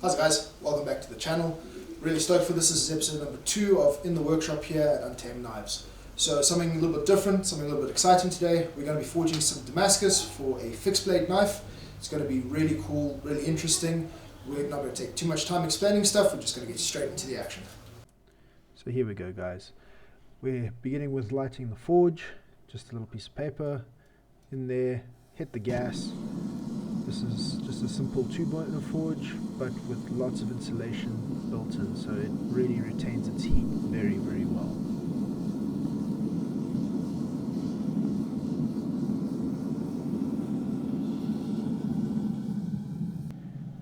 How's it guys? Welcome back to the channel. Really stoked for this. This is episode number 2 of In the Workshop here at Untamed Knives. So something a little bit different, something a little bit exciting today. We're going to be forging some Damascus for a fixed blade knife. It's going to be really cool, really interesting. We're not going to take too much time explaining stuff, we're just going to get straight into the action. So here we go guys. We're beginning with lighting the forge. Just a little piece of paper in there, hit the gas. This is just a simple 2-burner forge, but with lots of insulation built in, so it really retains its heat very, very well.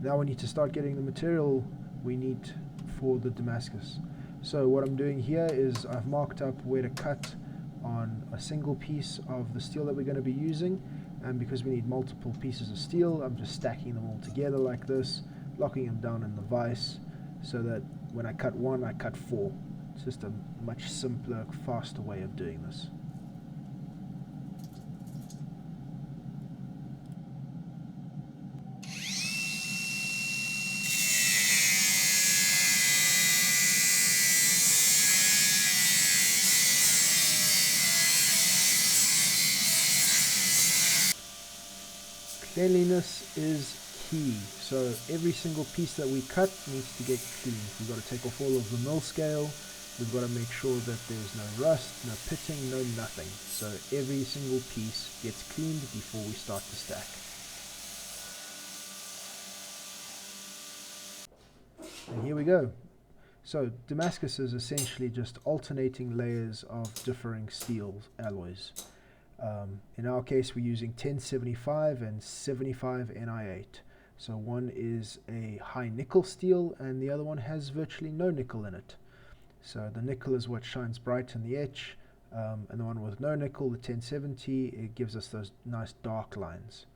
Now we need to start getting the material we need for the Damascus. So what I'm doing here is I've marked up where to cut on a single piece of the steel that we're going to be using, and because we need multiple pieces of steel, I'm just stacking them all together like this, locking them down in the vise so that when I cut one, I cut 4. It's just a much simpler, faster way of doing this. Cleanliness is key, so every single piece that we cut needs to get cleaned. We've got to take off all of the mill scale, we've got to make sure that there's no rust, no pitting, no nothing. So every single piece gets cleaned before we start to stack. And here we go. So Damascus is essentially just alternating layers of differing steel alloys. In our case, we're using 1075 and 75 Ni8. So one is a high nickel steel and the other one has virtually no nickel in it. So the nickel is what shines bright in the etch, and the one with no nickel, the 1070, it gives us those nice dark lines.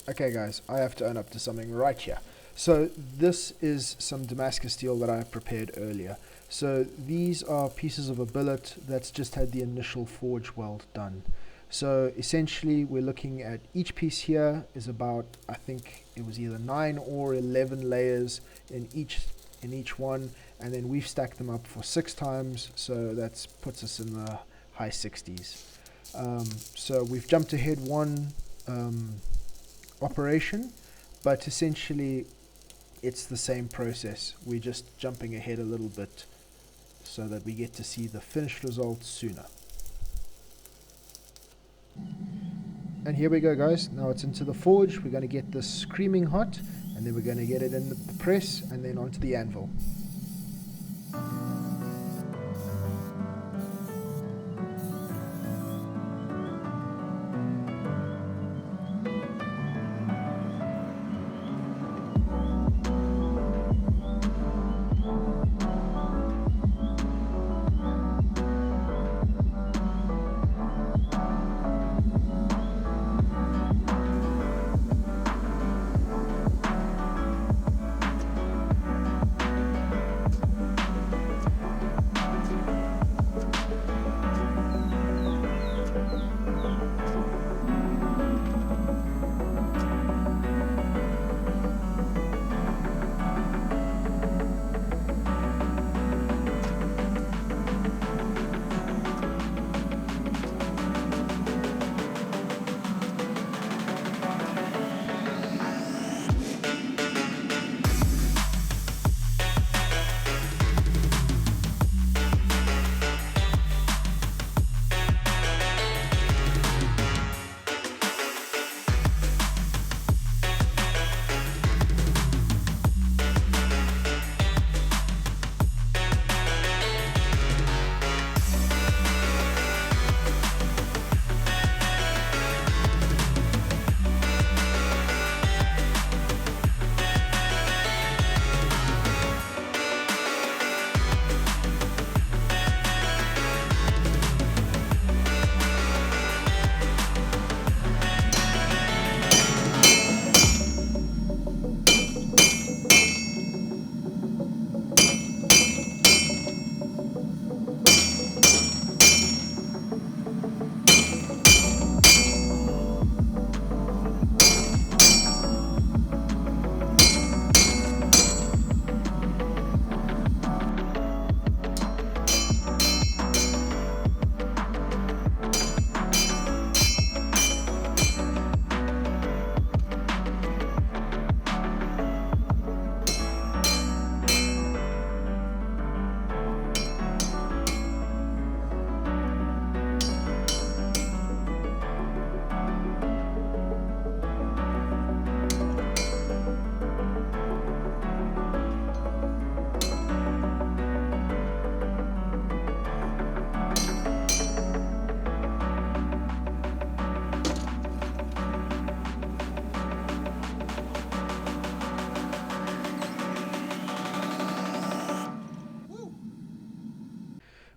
Okay guys, I have to own up to something right here. So this is some Damascus steel that I prepared earlier. So these are pieces of a billet that's just had the initial forge weld done. So essentially we're looking at each piece here is about, I think it was either 9 or 11 layers in each one, and then we've stacked them up for 6 times, so that puts us in the high 60s. So we've jumped ahead one operation, but essentially it's the same process. We're just jumping ahead a little bit so that we get to see the finished result sooner. And here we go guys, now it's into the forge. We're going to get this screaming hot, and then we're going to get it in the press and then onto the anvil.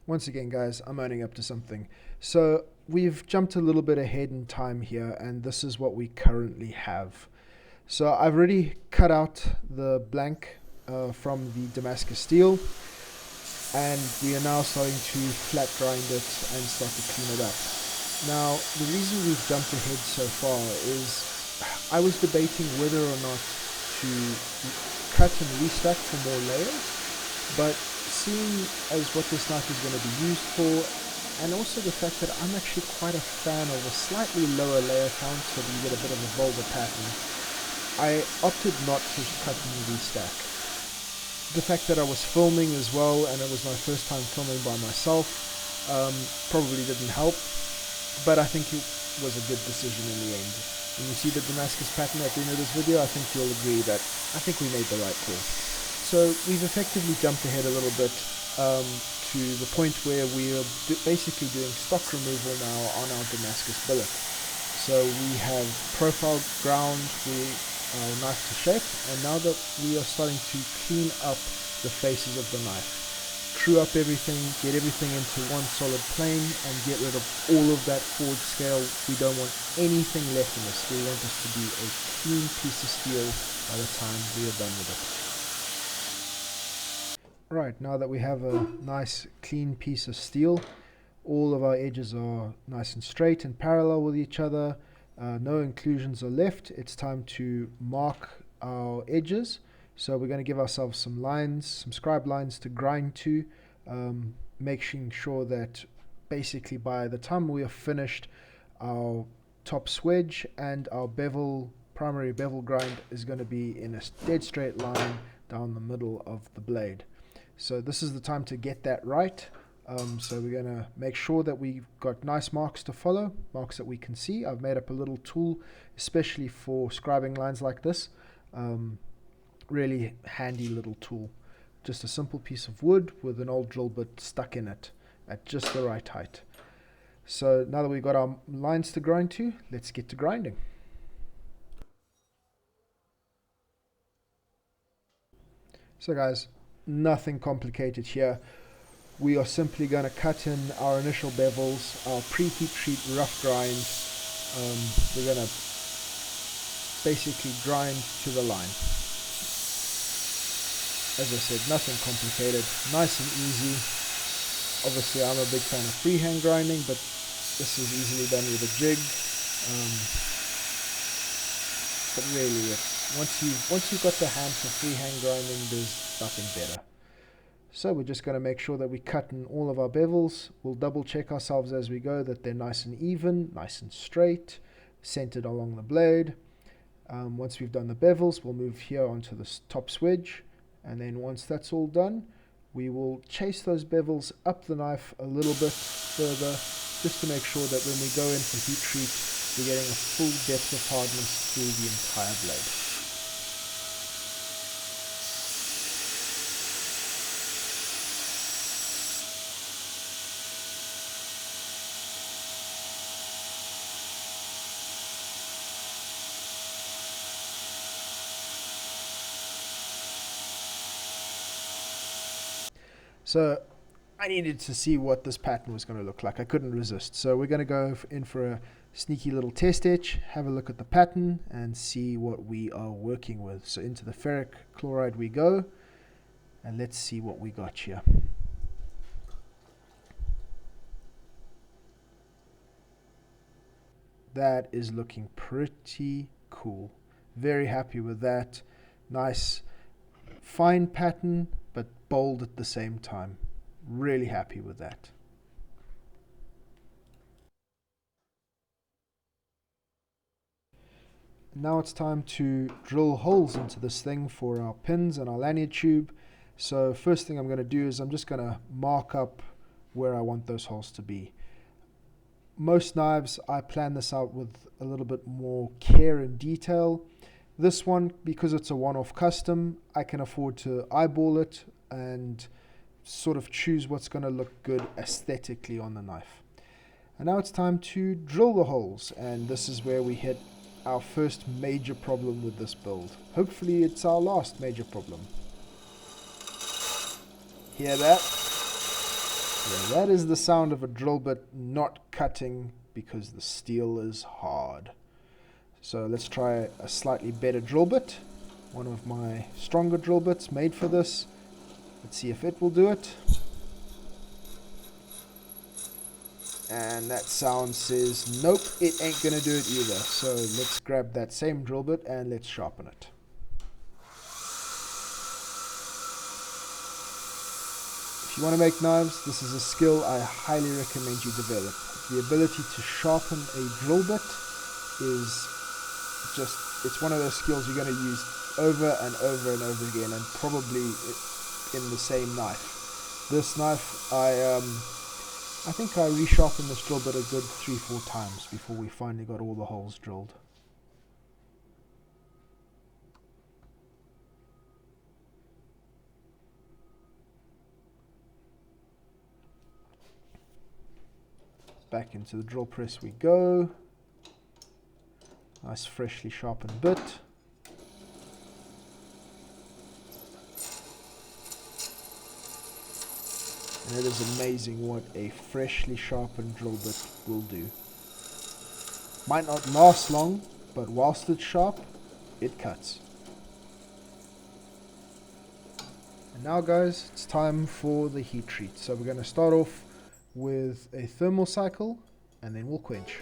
Once again, guys, I'm owning up to something. So we've jumped a little bit ahead in time here, and this is what we currently have. So I've already cut out the blank from the Damascus steel, and we are now starting to flat grind it and start to clean it up. Now, the reason we've jumped ahead so far is I was debating whether or not to cut and restack for more layers, but seeing as what this knife is going to be used for, and also the fact that I'm actually quite a fan of a slightly lower layer count so that you get a bit of a bolder pattern, I opted not to cut and restack. The fact that I was filming as well, and it was my first time filming by myself, probably didn't help, but I think it was a good decision in the end. When you see the Damascus pattern at the end of this video, I think you'll agree that I think we made the right call. So we've effectively jumped ahead a little bit to the point where we are basically doing stock removal now on our Damascus billet. So we have profiled, ground, our knife to shape, and now that we are starting to clean up the faces of the knife, true up everything, get everything into one solid plane, and get rid of all of that forged scale. We don't want anything left in this. We want this to be a clean piece of steel by the time we are done with it. Right, now that we have a nice clean piece of steel, all of our edges are nice and straight and parallel with each other, no inclusions are left. It's time to mark our edges. So we're going to give ourselves some lines, some scribe lines to grind to, making sure that basically by the time we are finished, our top swedge and our primary bevel grind is going to be in a dead straight line down the middle of the blade. So this is the time to get that right. So we're going to make sure that we've got nice marks to follow, marks that we can see. I've made up a little tool especially for scribing lines like this. Really handy little tool. Just a simple piece of wood with an old drill bit stuck in it at just the right height. So now that we've got our lines to grind to, let's get to grinding. So guys, nothing complicated here. We are simply going to cut in our initial bevels, our pre-heat treat rough grind. We're going to basically grind to the line. As I said, nothing complicated, nice and easy. Obviously I'm a big fan of freehand grinding, but this is easily done with a jig. But really, once you've got the hand for freehand grinding, there's nothing better. So we're just going to make sure that we cut in all of our bevels. We'll double check ourselves as we go that they're nice and even, nice and straight, centered along the blade. Once we've done the bevels, we'll move here onto the top swedge. And then once that's all done, we will chase those bevels up the knife a little bit further, just to make sure that when we go in for heat treat, we're getting a full depth of hardness through the entire blade. So I needed to see what this pattern was going to look like. I couldn't resist. So we're going to go in for a sneaky little test etch, have a look at the pattern, and see what we are working with. So into the ferric chloride we go, and let's see what we got here. That is looking pretty cool. Very happy with that. Nice fine pattern, but bold at the same time. Really happy with that. Now it's time to drill holes into this thing for our pins and our lanyard tube. So first thing I'm going to do is I'm just going to mark up where I want those holes to be. Most knives I plan this out with a little bit more care and detail. This one, because it's a one-off custom, I can afford to eyeball it and sort of choose what's going to look good aesthetically on the knife. And now it's time to drill the holes, and this is where we hit our first major problem with this build. Hopefully it's our last major problem. Hear that? Yeah, that is the sound of a drill bit not cutting because the steel is hard. So let's try a slightly better drill bit. One of my stronger drill bits made for this. Let's see if it will do it. And that sound says, nope, it ain't gonna do it either. So let's grab that same drill bit and let's sharpen it. If you want to make knives, this is a skill I highly recommend you develop. The ability to sharpen a drill bit is just, it's one of those skills you're going to use over and over and over again, and probably in the same knife. This knife, I think I resharpened this drill bit a good 3-4 times before we finally got all the holes drilled. Back into the drill press we go. Nice freshly sharpened bit. And it is amazing what a freshly sharpened drill bit will do. Might not last long, but whilst it's sharp, it cuts. And now guys, it's time for the heat treat. So we're going to start off with a thermal cycle, and then we'll quench.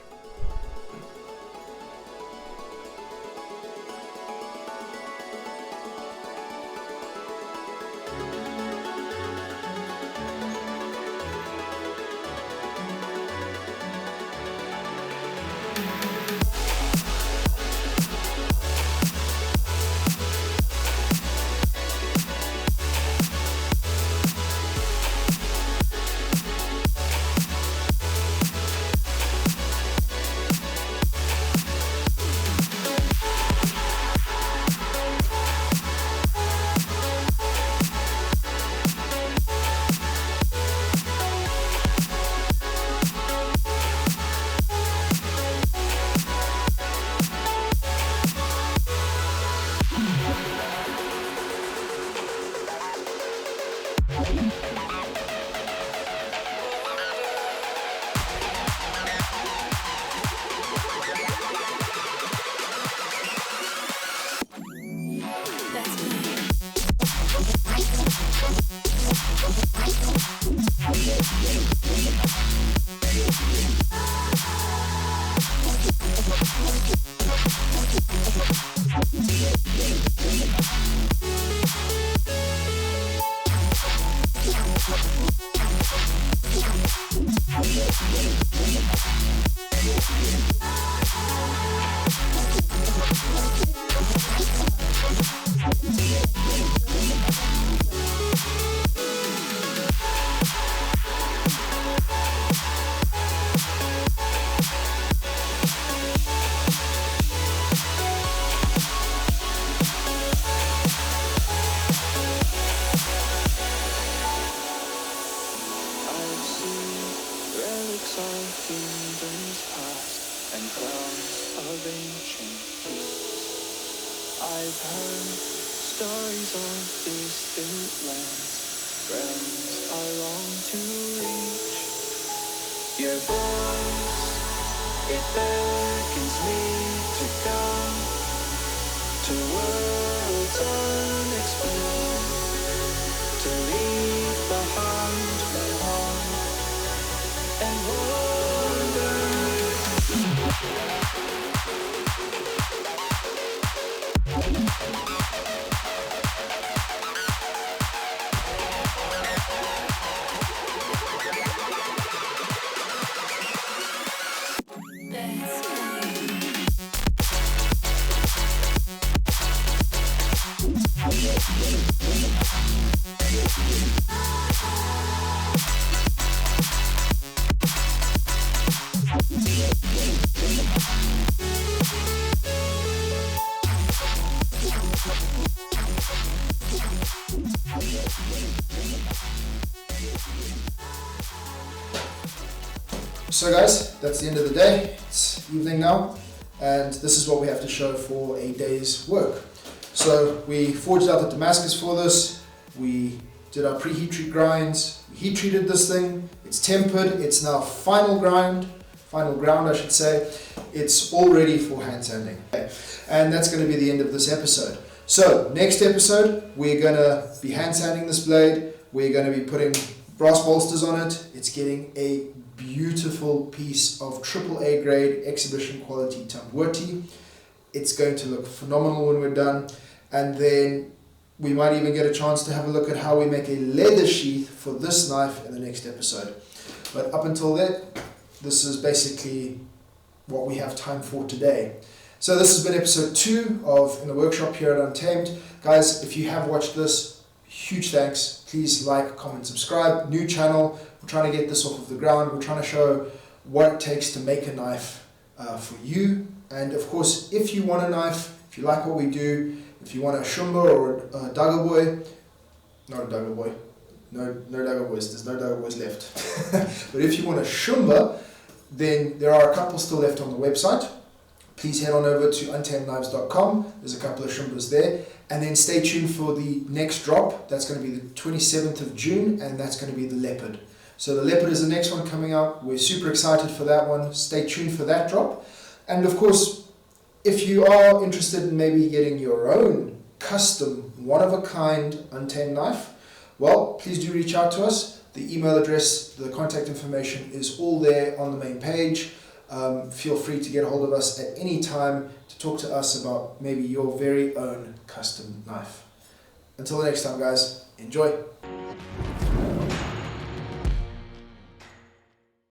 So guys, that's the end of the day. It's evening now, and this is what we have to show for a day's work. So we forged out the Damascus for this, we did our pre-heat treat grinds, we heat treated this thing, it's tempered, it's now final ground I should say. It's all ready for hand sanding. And that's going to be the end of this episode. So next episode, we're going to be hand sanding this blade. We're going to be putting brass bolsters on it. It's getting a beautiful piece of AAA grade exhibition quality Tang. It's going to look phenomenal when we're done. And then we might even get a chance to have a look at how we make a leather sheath for this knife in the next episode. But up until then, this is basically what we have time for today. So this has been episode 2 of In the Workshop here at Untamed. Guys, if you have watched this, huge thanks. Please like, comment, subscribe. New channel. We're trying to get this off of the ground. We're trying to show what it takes to make a knife for you. And of course, if you want a knife, if you like what we do, if you want a Shumba or a Dagger Boy, not a Dagger Boy, no Dagger Boys, there's no Dagger Boys left. But if you want a Shumba, then there are a couple still left on the website. Please head on over to untamedknives.com. There's a couple of Shumbas there. And then stay tuned for the next drop. That's going to be the 27th of June, and that's going to be the Leopard. So the Leopard is the next one coming out. We're super excited for that one. Stay tuned for that drop. And of course, if you are interested in maybe getting your own custom, one-of-a-kind Untamed knife, well, please do reach out to us. The email address, the contact information is all there on the main page. Feel free to get a hold of us at any time to talk to us about maybe your very own custom knife. Until the next time, guys, enjoy.